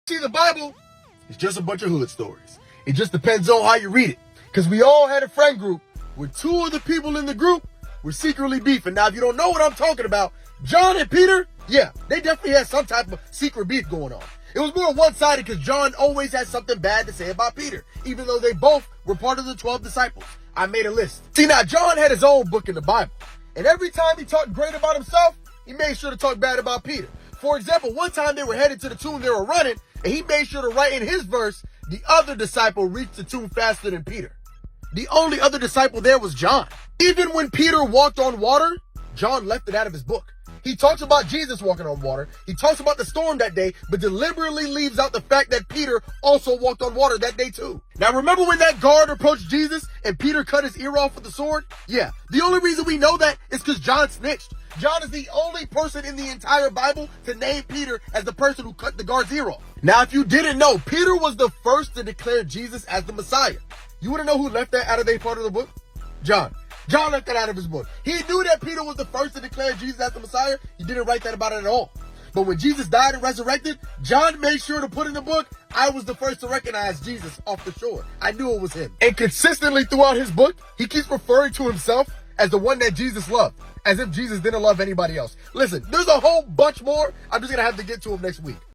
See, the Bible is just a bunch of hood stories. It just depends on how you read it. Because we all had a friend group where two of the people in the group were secretly beefing. Now, if you don't know what I'm talking about, John and Peter, yeah, they definitely had some type of secret beef going on. It was more one-sided because John always had something bad to say about Peter, even though they both were part of the 12 disciples. I made a list. See, now, John had his own book in the Bible. And every time he talked great about himself, he made sure to talk bad about Peter. For example, one time they were headed to the tomb, they were running, and he made sure to write in his verse, the other disciple reached the tomb faster than Peter. The only other disciple there was John. Even when Peter walked on water, John left it out of his book. He talks about Jesus walking on water. He talks about the storm that day, but deliberately leaves out the fact that Peter also walked on water that day too. Now remember when that guard approached Jesus and Peter cut his ear off with the sword? Yeah, the only reason we know that is because John snitched. John is the only person in the entire Bible to name Peter as the person who cut the guard's ear off. Now, if you didn't know, Peter was the first to declare Jesus as the Messiah. You want to know who left that out of their part of the book? John. John left that out of his book. He knew that Peter was the first to declare Jesus as the Messiah. He didn't write that about it at all. But when Jesus died and resurrected, John made sure to put in the book, I was the first to recognize Jesus off the shore. I knew it was him. And consistently throughout his book, he keeps referring to himself as the one that Jesus loved, as if Jesus didn't love anybody else. Listen, there's a whole bunch more. I'm just going to have to get to them next week.